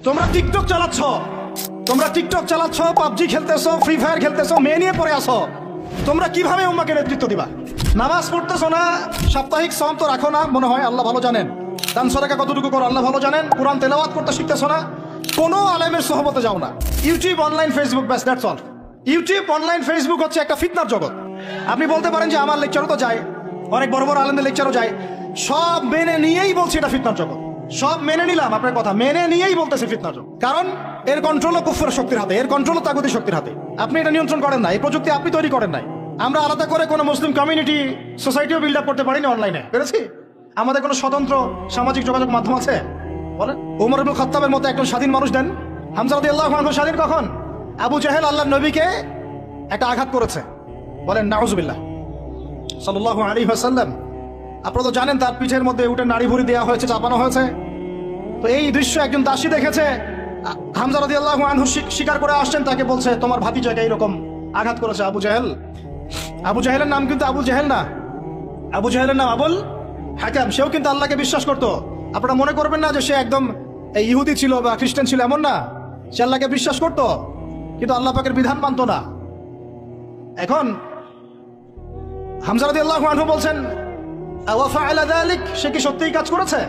তোমরা TikTok চালাচ্ছ, PUBG খেলতেছো, free fire খেলতেছো, মেয়ে নিয়ে পড়ে আসো। তোমরা কিভাবে উম্মাকে নেতৃত্ব দিবা? নামাজ পড়তেছো না, সাপ্তাহিক সওম তো রাখো না মনে হয়, আল্লাহ ভালো জানেন। দান সদকা কতটুকু করো আল্লাহ ভালো জানেন। কোরআন তেলাওয়াত করতে শিখতেছো না, কোনো আলেমের সোহবতে যাও না। ইউটিউব, অনলাইন, ফেসবুক, ব্যাস, that's all. YouTube, online, Facebook হচ্ছে একটা ফিতনার জগৎ। আপনি বলতে পারেন যে আমার লেকচারও তো যায়, অনেক বড় বড় আলেমদের লেকচারও যায়, সব মেনে নিয়েই বলছি এটা ফিতনার জগৎ। সব মেনে নিলাম, আপনার কথা মেনে নিয়েই বলতেছে ফিতনার জগৎ। কারণ এর কন্ট্রোলও কুফরের শক্তির হাতে, এর কন্ট্রোলও তাগুতি শক্তির হাতে। আপনি এটা নিয়ন্ত্রণ করেন না, এই প্রযুক্তি আপনি তৈরি করেন নাই। আমরা আলাদা করে কোনো মুসলিম কমিউনিটি, সোসাইটিও বিল্ড আপ করতে পারিনি অনলাইনে, পেরেছি? আমাদের কোনো স্বতন্ত্র সামাজিক যোগাযোগ মাধ্যম আছে? বলেন। ওমর ইবনে খাত্তাবের মতো একজন স্বাধীন মানুষ দেন। হামজা রাদিয়াল্লাহু আনহু স্বাধীন কখন? আবু জাহেল আল্লাহর নবীকে একটা আঘাত করেছে, বলেন নাউজুবিল্লাহ, সাল্লাল্লাহু আলাইহি ওয়াসাল্লাম। আপনারা তো জানেন তার পিঠের মধ্যে উঠে নাড়ি ভুড়ি দেওয়া হয়েছে, চাপানো হয়েছে। তো এই দৃশ্য একজন দাসী দেখেছে, হামজা রাদিয়াল্লাহু আনহু স্বীকার করে আসছেন, তাকে বলছে তোমার ভাতিজাকে এইরকম আঘাত করেছে আবু জাহেল। আবু জাহেলের নাম কিন্তু আবু জাহেল না, আবু জাহেলের নাম আবুল হাকাম। সেও কিন্তু আল্লাহকে বিশ্বাস করতো। আপনারা মনে করবেন না যে সে একদম ইহুদি ছিল বা খ্রিস্টান ছিল, এমন না। সে আল্লাহকে বিশ্বাস করতো, কিন্তু আল্লাহ পাকের বিধান মানত না। এখন হামজা রাদিয়াল্লাহু আনহু বলছেন ওয়া ফাআলা যালিক, সে কি সত্যিই কাজ করেছে?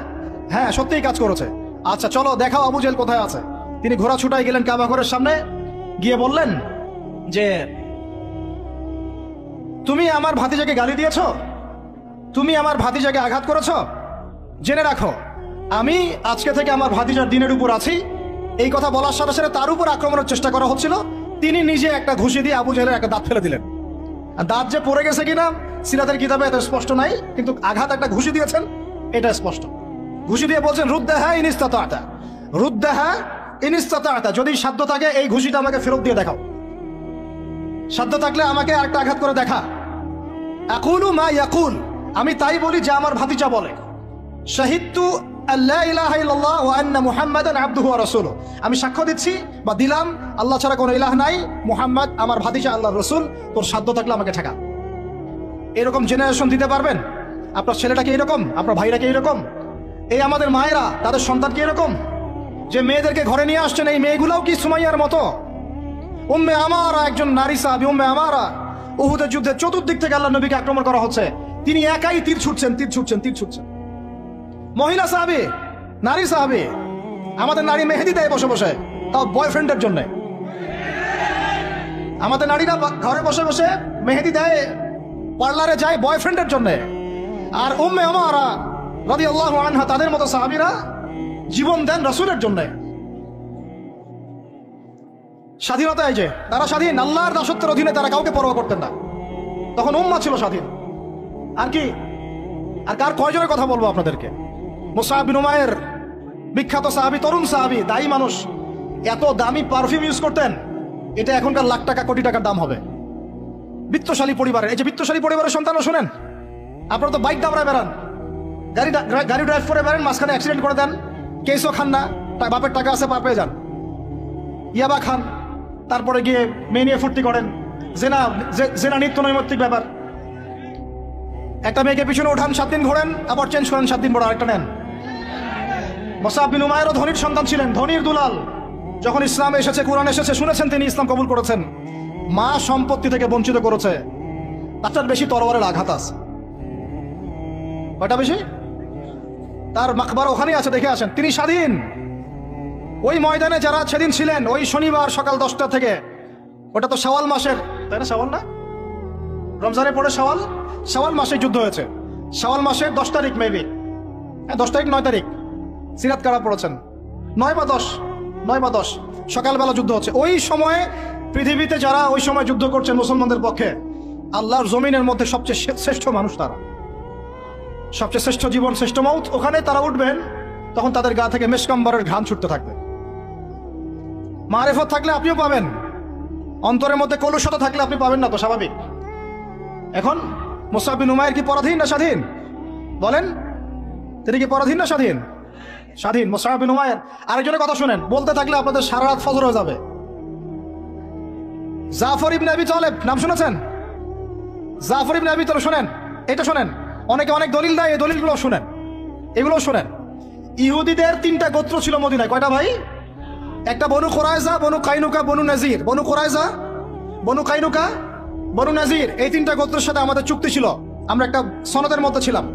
হ্যাঁ, সত্যিই কাজ করেছে। আচ্ছা চলো দেখাও আবু জাহেল কোথায় আছে। তিনি ঘোড়া ছুটাই গেলেন কাবা ঘরের সামনে, গিয়ে বললেন যে তুমি আমার ভাতিজাকে গালি দিয়েছ, তুমি আমার ভাতিজাকে আঘাত করেছ, জেনে রাখো আমি আজকে থেকে আমার ভাতিজার দিনের উপর আছি। এই কথা বলার সাথে সাথে তার উপর আক্রমণের চেষ্টা করা হচ্ছিল। তিনি নিজে একটা ঘুষি দিয়ে আবু জাহেলের একটা দাঁত ফেলে দিলেন। আর দাঁত যে পড়ে গেছে কিনা সিরাতের কিতাবে এত স্পষ্ট নাই, কিন্তু আঘাত একটা ঘুষি দিয়েছেন এটা স্পষ্ট। ঘুষি দিয়ে বলছেন রুদ্দাহা ইন ইসতাতা'তা, রুদ্দাহা ইন ইসতাতা'তা, যদি সাধ্য থাকে এই ঘুষিটা আমাকে ফেরত দিয়ে দেখাও, সাধ্য থাকলে আমাকে আরেকটা আঘাত করে দেখা। আকুলু মা ইয়াকুল, আমি তাই বলি যে আমার ভাতিজা বলে। শাহিদতু আল্লা ইলাহা ইল্লাল্লাহ ওয়া আন্না মুহাম্মাদান আবদুহু ওয়া রাসূলুহু, আমি সাক্ষ্য দিচ্ছি বা দিলাম আল্লাহ ছাড়া কোনো ইলাহ নাই, মুহাম্মদ আমার ভাতিজা আল্লাহর রাসূল। তোর সাধ্য থাকলে আমাকে ঠেকা। এরকম জেনারেশন দিতে পারবেন? আপনার ছেলেটাকে এরকম, আপনার ভাইরাকে এরকম, এই আমাদের মায়েরা তাদের সন্তানকে এরকম, যে মেয়েদেরকে ঘরে নিয়ে আসছেন, এই মেয়েগুলোও কি সুমাইয়ার মতো? উম্মে আমারা একজন নারী সাহাবী, উম্মে আমারা, উহুদের যুদ্ধে চতুর্দিক থেকে আল্লাহ নবীকে আক্রমণ করা হচ্ছে, তিনি একাই তীর ছুটছেন। মহিলা সাহাবী, নারী সাহাবী। আমাদের নারী মেহেদি দেয় বসে বসে, তাও বয়ফ্রেন্ডের জন্য। আমাদের নারীরা ঘরে বসে বসে মেহেদি দেয়, পার্লারে যায় বয়ফ্রেন্ডের জন্য। আর উম্মে আমারা রাদিয়াল্লাহু আনহা, তাদের মতো সাহাবীরা জীবন দেন রাসূলের জন্য। স্বাধীনতা, এই যে তারা স্বাধীন, আল্লাহর দাসত্বের অধীনে তারা কাউকে পরোয়া করতেন না। তখন উম্মাহ ছিল স্বাধীন। আর কি, আর কার কয়জনের কথা বলবো আপনাদেরকে? মুসআব বিন উমাইর, বিখ্যাত সাহাবী, তরুণ সাহাবী, দায়ী মানুষ, এত দামি পারফিউম ইউজ করতেন, এটা এখনকার লাখ টাকা কোটি টাকার দাম হবে। বিত্তশালী পরিবারের, এই যে বিত্তশালী পরিবারের সন্তানও শোনেন, আপনারা তো বাইক দাবড়ায় বেড়ান, গাড়ি ড্রাইভ করে বেড়ান, মাঝখানে অ্যাক্সিডেন্ট করে দেন, কেসও খান না, বাপের টাকা আছে পার পেয়ে যান, ইয়াবা খান, তারপরে গিয়ে মেয়ে নিয়ে ফুর্তি করেন। জেনা নিত্য নৈমিত্তিক ব্যাপার। একটা মেয়েকে পিছনে উঠান, 7 দিন ঘোরেন, আবার চেঞ্জ করেন, 7 দিন পর আরেকটা নেন। মুসআব বিন উমাইরও ধনীর সন্তান ছিলেন, ধনীর দুলাল। যখন ইসলাম এসেছে, কোরআন এসেছে, শুনেছেন তিনি ইসলাম কবুল করেছেন, মা সম্পত্তি থেকে বঞ্চিত করেছে। তার বেশি তরবারের আঘাত আছে। কয়টা বেশি? তার মাকবার ওখানেই আছে, দেখে আসেন। তিনি স্বাধীন। ওই ময়দানে যারা সেদিন ছিলেন, ওই শনিবার সকাল 10টা থেকে, ওটা তো শাওয়াল মাসের, তাই না? শাওয়াল না, রমজানে পড়ে শাওয়াল মাসে যুদ্ধ হয়েছে। শাওয়াল মাসের 10 তারিখ, মেবি 10 তারিখ, 9 তারিখ, সিরাত কারা পড়েছেন, 9 বা 10 সকালবেলা যুদ্ধ হচ্ছে। ওই সময়ে পৃথিবীতে যারা ওই সময় যুদ্ধ করছেন মুসলমানদের পক্ষে, আল্লাহর জমিনের মধ্যে সবচেয়ে শ্রেষ্ঠ মানুষ তারা, সবচেয়ে শ্রেষ্ঠ জীবন, শ্রেষ্ঠ মৌত। ওখানে তারা উঠবেন, তখন তাদের গা থেকে মেশকাম্বরের ঘ্রাণ ছুটতে থাকবে। মারেফত থাকলে আপনিও পাবেন, অন্তরের মধ্যে কলুষতা থাকলে আপনি পাবেন না, তো স্বাভাবিক। এখন মুসআব বিন উমাইর কি পরাধীন না স্বাধীন? বলেন, তিনি কি পরাধীন না স্বাধীন? স্বাধীন মুসআব বিন উমাইর। আরেকজনের কথা শুনেন, বলতে থাকলে আপনাদের সারা রাত ফজর হয়ে যাবে। জাফর ইবনে আবি তালেব, নাম শুনেছেন? জাফর ইবনে আবি তালেব, শোনেন, এটা শোনেন। অনেকে অনেক দলিল দেয়, এই দলিলগুলো শুনেন, এগুলো শোনেন। ইহুদিদের 3টা গোত্র ছিল মদিনায়। কয়টা ভাই? একটা বনু কুরাইজা, বনু কাইনুকা, বনু নাজির। বনু কুরাইজা, বনু কাইনুকা, বনু নাজির, এই তিনটা গোত্রের সাথে আমাদের চুক্তি ছিল। আমরা একটা সনদের মধ্যে ছিলাম।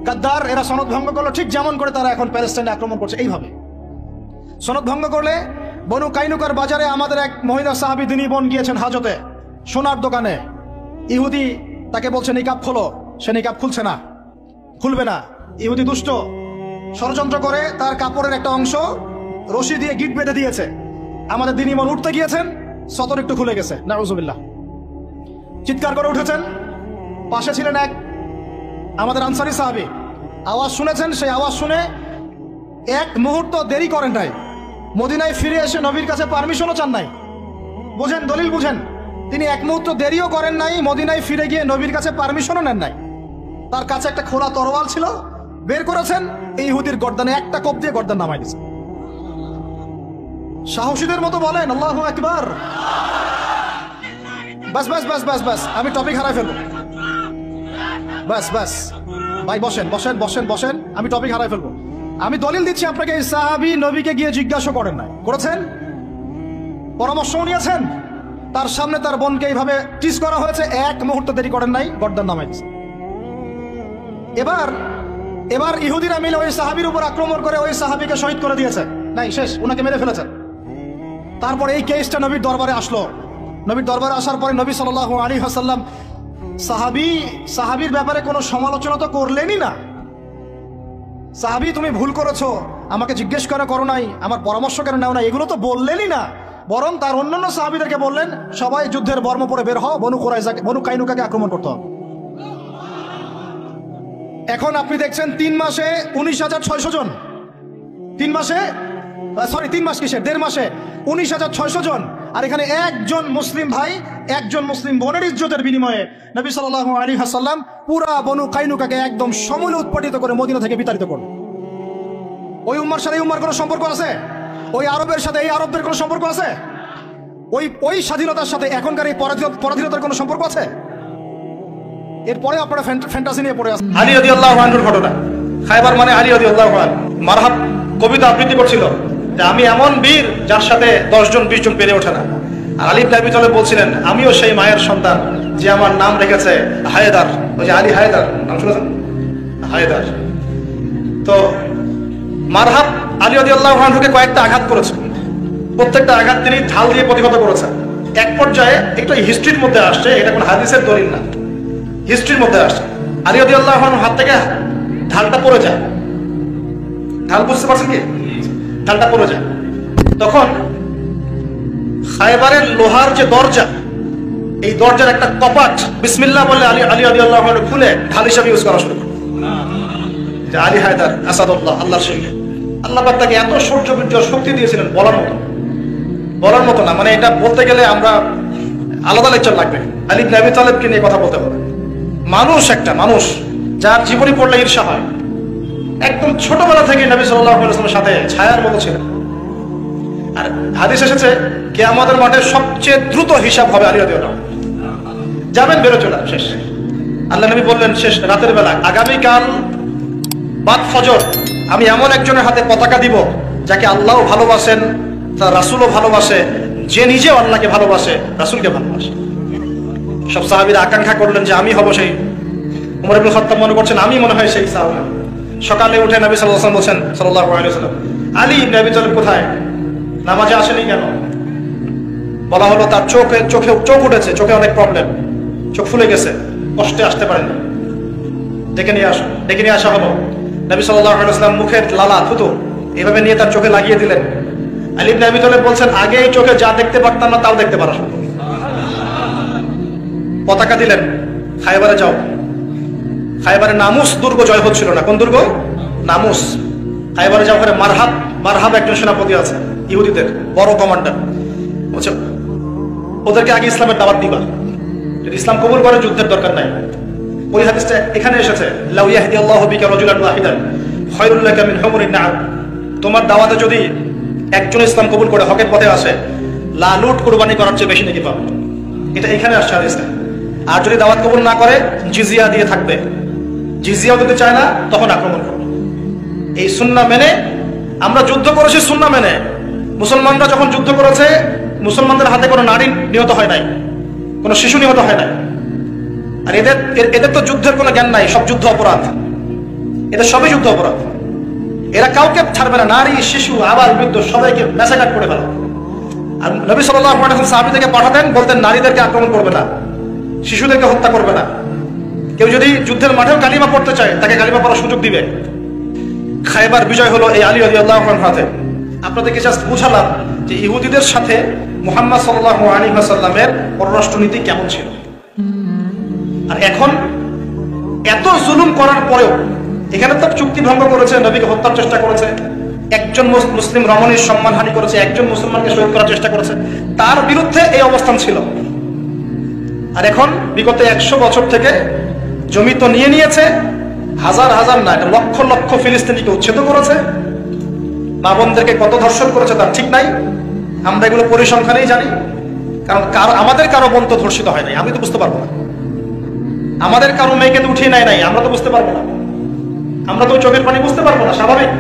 গাদ্দার এরা সনদ ভঙ্গ করলো, ঠিক যেমন করে তারা এখন প্যালেস্টাইনে আক্রমণ করছে এইভাবে। সনদ ভঙ্গ করলে বনু কাইনুকার বাজারে আমাদের এক মহিলা সাহাবী দিনী বোন গিয়েছেন হাজতে, সোনার দোকানে। ইহুদি তাকে বলছে নিকাব খোলো, সে নিকাব খুলছে না, খুলবে না। ইহুদি দুষ্ট, ষড়যন্ত্র করে তার কাপড়ের একটা অংশ রশি দিয়ে গিট বেঁধে দিয়েছে। আমাদের দিনী বোন উঠতে গিয়েছেন, সতর একটু খুলে গেছে, নাউজুবিল্লাহ। চিৎকার করে উঠেছেন। পাশে ছিলেন এক আমাদের আনসারী সাহাবী, আওয়াজ শুনেছেন। সেই আওয়াজ শুনে এক মুহূর্ত দেরি করেন নাই, মদিনায় ফিরে এসে নবীর কাছে পারমিশনও চান নাই। বুঝেন, দলিল বুঝেন। তিনি এক মুহূর্ত দেরিও করেন নাই, মদিনায় ফিরে গিয়ে নবীর কাছে পারমিশনও নেন নাই। তার কাছে একটা খোলা তরোয়াল ছিল, বের করেছেন, এই ইহুদির গর্দানে একটা কোপ দিয়ে গর্দান নামাই দিয়েছে। সাহসীদের মতো বলেন আল্লাহু আকবার। বাস বাস বাস বাস বাস, আমি টপিক হারাই ফেলবো। বাস বাস ভাই, বসেন বসেন বসেন বসেন, আমি টপিক হারাই ফেলবো। আমি দলিল দিচ্ছি আপনাকে, এই সাহাবী নবীকে গিয়ে জিজ্ঞাসা করেন নাই, করেছেন? পরামর্শ নিয়েছেন? তার সামনে তার বোনকে এইভাবে টিস করা হয়েছে, এক মুহূর্ত দেরি করেন নাই, গর্দান নামাই দিয়েছে। এবার ইহুদিরা মিলে ওই সাহাবীর উপর আক্রমণ করে ওই সাহাবীকে শহীদ করে দিয়েছে। নাই, শেষ, ওনাকে মেরে ফেলেছেন। তারপর এই কেসটা নবীর দরবারে আসলো। নবীর দরবারে আসার পরে নবী সাল্লাল্লাহু আলাইহি ওয়াসাল্লাম সাহাবীর ব্যাপারে কোনো সমালোচনা তো করলেনই না। সাহাবী তুমি ভুল করেছো, আমাকে জিজ্ঞেস করো নাই, আমার পরামর্শ কেন নাও না, এগুলো তো বললেনই না। বরং তার অন্যান্য সাহাবীদেরকে বললেন, সবাই যুদ্ধের বর্ম পরে বের হও, বনু কুরাইজাকে, বনু কাইনুকাকে আক্রমণ করতে হবে। এখন আপনি দেখছেন 3 মাসে 19,600 জন, 3 মাসে, সরি 3 মাস কিসের, 1.5 মাসে 19,600 জন। আর এখানে একজন মুসলিম ভাই, একজন মুসলিম বোনের ইজ্জতের বিনিময়ে নবী সাল্লাল্লাহু আলাইহি ওয়াসাল্লাম পুরা বনু কাইনুকাকে একদম সমূলে উৎপাটিত করে মদিনা থেকে বিতাড়িত করলেন। ওই উম্মার সাথে এই উম্মার কোনো সম্পর্ক আছে? ওই আরবের সাথে এই আরবদের কোনো সম্পর্ক আছে? ওই স্বাধীনতার সাথে এখনকার এই পরাধীনতার কোনো সম্পর্ক আছে? এরপরে আপনারা ফ্যান্টাসি নিয়ে পড়ে আসেন। আলী রাদিয়াল্লাহু আনহুর ঘটনা, খায়বার মানে আলী রাদিয়াল্লাহু আনহু মারহাব কবিতা আবৃত্তি করছিল যে আমি এমন বীর যার সাথে 10 জন 20 জন পেরে ওঠে না। আর আলী ইবনে আবি তালেব বলছিলেন আমিও সেই মায়ের সন্তান যে আমার নাম রেখেছে হায়দার। ওই যে আলী হায়দার, নাম শুনেছেন? হায়দার। তো মারহাব আলী রাদিয়াল্লাহু আনহুকে কয়েকটা আঘাত করেছে, প্রত্যেকটা আঘাত তিনি ঢাল দিয়ে প্রতিহত করেছেন। এক পর্যায়ে এটা হিস্ট্রির মধ্যে আসছে, এটা কোন হাদিসের দলিল না, হিস্ট্রির মধ্যে আসছে। আলী রাদিয়াল্লাহু আনহু হাত থেকে ঢালটা পড়ে যায়। ঢাল বুঝতে পারছেন কি? ঢালটা পড়ে যায়। তখন খায়বারের লোহার যে দরজা, এই দরজার একটা কপাট বিসমিল্লাহ বলে আলী রাদিয়াল্লাহু আনহু খুলে ঢাল হিসাবে ইউজ করা শুরু করে। যে আলী হায়দার আসাদুল্লাহ, আল্লাহর শহীদ। আল্লাহ পাক তাকে এত শৌর্য বীর্য শক্তি দিয়েছিলেন বলার মতো না। মানে এটা বলতে গেলে আমরা আলাদা লেকচার লাগবে। আলী ইবনে আবি তালেবকে নিয়ে কথা বলতে হবে। একটা মানুষ যার জীবনী পড়লে ঈর্ষা হয়, একদম ছোটবেলা থেকে নবী সাল্লাল্লাহু আলাইহি ওয়াসাল্লামের সাথে ছায়ার মতো ছিলেন। আর হাদিস এসেছে কিয়ামতের মাঠে সবচেয়ে দ্রুত হিসাব হবে আলী রাদিয়াল্লাহু আনহু। যাবেন, বেরো চলে শেষ। আল্লাহ নবী বললেন শেষ রাতের বেলা, আগামীকাল বাদ ফজর আমি এমন একজনের হাতে পতাকা দিব যাকে আল্লাহও ভালোবাসেন, তার রাসূলও ভালোবাসে, যে নিজেও আল্লাহকে ভালোবাসে, রাসূলকে ভালোবাসে। সব সাহাবীরা আকাঙ্ক্ষা করলেন যে আমি হব সেই। ওমর ইবনে খাত্তাব মনে করছেন আমি মনে হয় সেই সাহাবী। সকালে উঠে নবী সাল্লাল্লাহু আলাইহি ওয়াসাল্লাম বলছেন সাল্লাল্লাহু আলাইহি ওয়াসাল্লাম, আলী ইবনে আবি তালেব কোথায়? নামাজে আসেনি কেন? বলা হলো তার চোখ উঠেছে, চোখে অনেক প্রবলেম, চোখ ফুলে গেছে, কষ্টে আসতে পারেন। ডেকে নিয়ে আসা হলো। নবী সাল্লাল্লাহু আলাইহি ওয়াসাল্লাম মুখের লালা থুতু এভাবে নিয়ে তার চোখে লাগিয়ে দিলেন। আলী ইবনে আবি তালেব বলছেন আগে এই চোখে যা দেখতে পারতাম না তাও দেখতে পারা। পতাকা দিলেন, খায়বারে যাও। খায়বারে নামুস দুর্গ জয় হচ্ছিল না। কোন দুর্গ? নামুস। খায়বারে যাও, ওখানে মারহাব একজন সেনাপতি আছে, ইহুদিদের বড় কমান্ডার। বলছে ওদেরকে আগে ইসলামের দাওয়াত দিবা, যদি ইসলাম কবুল করে যুদ্ধের দরকার নাই। ওই হাদিসটা এখানে এসেছে, লাউ ইয়াহদিয়াল্লাহু বিকা রাজুলান ওয়াহিদান খায়রুল লাকা মিন হুমুরিন না'ম। তোমার দাওয়াতে যদি একজন ইসলাম কবুল করে হকের পথে আসে, লালুট কুরবানি করার চেয়ে বেশি নাকি পাবে। এটা এখানে আসছে হাদিসে। আর যদি দাওয়াত কবুল না করে জিজিয়া দিয়ে থাকবে, জিজিয়াও দিতে চায় না, তখন আক্রমণ করবে। এই সুন্নাহ মেনে আমরা যুদ্ধ করেছি, সুন্নাহ মেনে। মুসলমানরা যখন যুদ্ধ করেছে, মুসলমানদের হাতে কোনো নারী নিহত হয় নাই, কোনো শিশু নিহত হয় নাই। আর এদের তো যুদ্ধের কোনো জ্ঞান নাই, সব যুদ্ধ অপরাধ, এদের সবই যুদ্ধ অপরাধ। এরা কাউকে ছাড়বে না, নারী শিশু আবার বৃদ্ধ সবাইকে ম্যাসাকার করে ফেলে। আর নবী সাল্লাল্লাহু আলাইহি ওয়াসাল্লাম সাহাবীদেরকে পাঠাতেন, বলতেন নারীদেরকে আক্রমণ করবে না, শিশুদেরকে হত্যা করবে না। কেউ যদি যুদ্ধের মাঠেও কালিমা পড়তে চায় তাকে কালিমা পড়ার সুযোগ দিবে। খায়বার বিজয় হলো এই আলী রাদিয়াল্লাহু আনহুর হাতে। আপনাদেরকে জাস্ট বুঝালাম যে ইহুদিদের সাথে মুহাম্মদ সাল্লাল্লাহু আলাইহি ওয়াসাল্লামের পররাষ্ট্রনীতি কেমন ছিল। আর এখন এত জুলুম করার পরেও, এখানে তো চুক্তি ভঙ্গ করেছে, নবীকে হত্যার চেষ্টা করেছে, একজন মুসলিম রমণীর সম্মানহানি করেছে, একজন মুসলমানকে শহীদ করার চেষ্টা করেছে, তার বিরুদ্ধে এই অবস্থান ছিল। আর এখন বিগত 100 বছর থেকে জমি তো নিয়ে নিয়েছে, হাজার হাজার না লক্ষ লক্ষ ফিলিস্তিনিকে উচ্ছেদ করেছে, মা বোনদেরকে কত ধর্ষণ করেছে তার ঠিক নাই। আমরা এগুলো পরিসংখ্যানেই জানি, কারণ আমাদের কারো বোন তো ধর্ষিত হয় নাই, আমি তো বুঝতে পারবো না। আমাদের কারো মেয়েকে তো উঠিয়ে নেয় নাই, আমরা তো বুঝতে পারবো না। আমরা তো চোখের পানি বুঝতে পারবো না, স্বাভাবিক।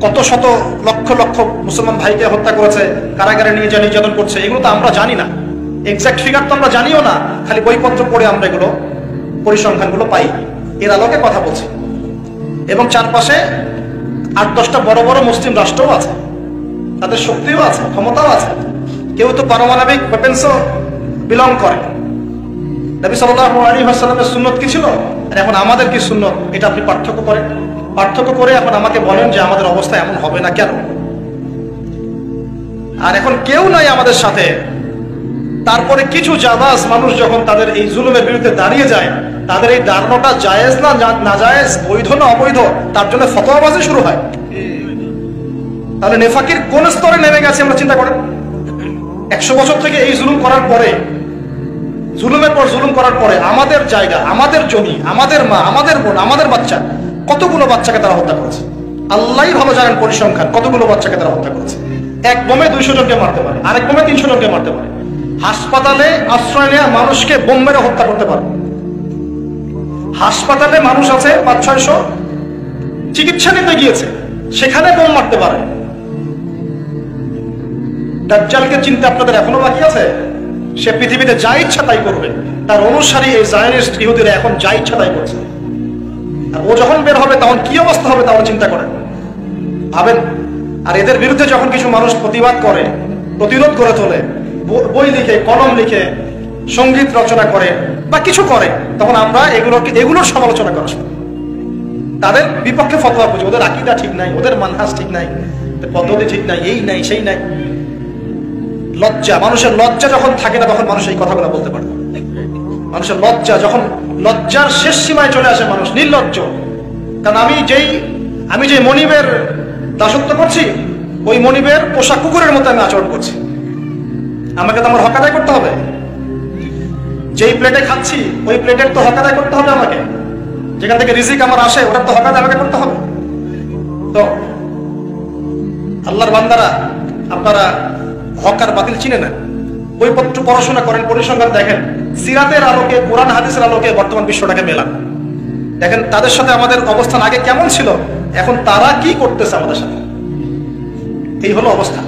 কত শত লক্ষ লক্ষ মুসলমান ভাইকে হত্যা করেছে, কারাগারে নিয়ে যা নির্যাতন করছে, এগুলো তো আমরা জানি না। এক্সাক্ট ফিগার তো আমরা জানিও না, খালি বইপত্র পড়ে আমরা এগুলো পরিসংখ্যানগুলো পাই। এর আলোকে কথা বলছি। এবং চারপাশে 8-10টা বড় বড় মুসলিম রাষ্ট্রও আছে, তাদের শক্তিও আছে, ক্ষমতাও আছে। কেউ তো পারমাণবিক ওয়েপেন্সও বিলং করে। নবী সাল্লাল্লাহু আলাইহি ওয়াসাল্লামের সুন্নত কি ছিল আর এখন আমাদের কি সুন্নত, এটা আপনি পার্থক্য করে এখন আমাকে বলেন যে আমাদের অবস্থা এমন হবে না কেন। আর এখন কেউ নাই আমাদের সাথে, তারপরে কিছু জাবাজ মানুষ যখন তাদের এই জুলুমের বিরুদ্ধে দাঁড়িয়ে যায়, তাদের এই দাঁড়ানোটা জায়েজ না নাজায়েজ, বৈধ না অবৈধ, তার জন্য ফতোয়াবাজি শুরু হয়। তাহলে নেফাকির কোন স্তরে নেমে গেছে আমরা চিন্তা করেন। 100 বছর থেকে এই জুলুম করার পরে, জুলুমের পর জুলুম করার পরে আমাদের জায়গা, আমাদের জমি, আমাদের মা, আমাদের বোন, আমাদের বাচ্চা, কতগুলো বাচ্চাকে তারা হত্যা করেছে। আল্লাহই ভালো জানেন পরিসংখ্যান, কতগুলো বাচ্চাকে তারা হত্যা করেছে। এক বোমে 200 জনকে মারতে পারে, আরেক বোমে 300 জনকে মারতে পারে। হাসপাতালে আশ্রয় নেওয়া মানুষকে বোম মেরে হত্যা করতে পারে। হাসপাতালে মানুষ আছে 500-600, চিকিৎসা নিতে গিয়েছে, সেখানে বোম মারতে পারে। দাজ্জালকে চিনতে আপনাদের এখনো বাকি আছে। সে পৃথিবীতে যা ইচ্ছা তাই করবে, তার অনুসারী এই জায়নিস্ট ইহুদিরা এখন যা ইচ্ছা তাই করছে। আর ও যখন বের হবে তখন কি অবস্থা হবে তাও চিন্তা করেন, ভাবেন। আর এদের বিরুদ্ধে যখন কিছু মানুষ প্রতিবাদ করে, প্রতিরোধ করে তোলে, বই লিখে, কলম লিখে, সঙ্গীত রচনা করে বা কিছু করে, তখন আমরা এগুলোর সমালোচনা করা শুনি। তাদের বিপক্ষে ফতোয়া বুঝি, ওদের আকীদা ঠিক নাই, ওদের মানহাজ ঠিক নাই, পদ্ধতি ঠিক নাই, এই নাই সেই নাই। লজ্জা, মানুষের লজ্জা যখন থাকে না তখন মানুষ এই কথাগুলো বলতে পারে। মানুষের লজ্জা যখন লজ্জার শেষ সীমায় চলে আসে, মানুষ নির্লজ্জ। কারণ আমি যে মনিবের দাসত্ব করছি, ওই মনিবের পোষা কুকুরের মতো আমি আচরণ করছি। আমাকে তো আমার হক আদায় করতে হবে। যেই প্লেটে খাচ্ছি ওই প্লেটের তো হক আদায় করতে হবে আমাকে। যেখান থেকে রিজিক আমার আসে ওটার তো হক আদায় আমাকে করতে হবে। তো আল্লাহর বান্দারা, আপনারা হক আর বাতিল চিনে নেন, বইপত্র পড়াশোনা করেন, পরিসংখ্যান দেখেন, সিরাতের আলোকে, কোরআন হাদিসের আলোকে বর্তমান বিশ্বটাকে মেলান। দেখেন তাদের সাথে আমাদের অবস্থান আগে কেমন ছিল, এখন তারা কি করতেছে আমাদের সাথে। এই হলো অবস্থা।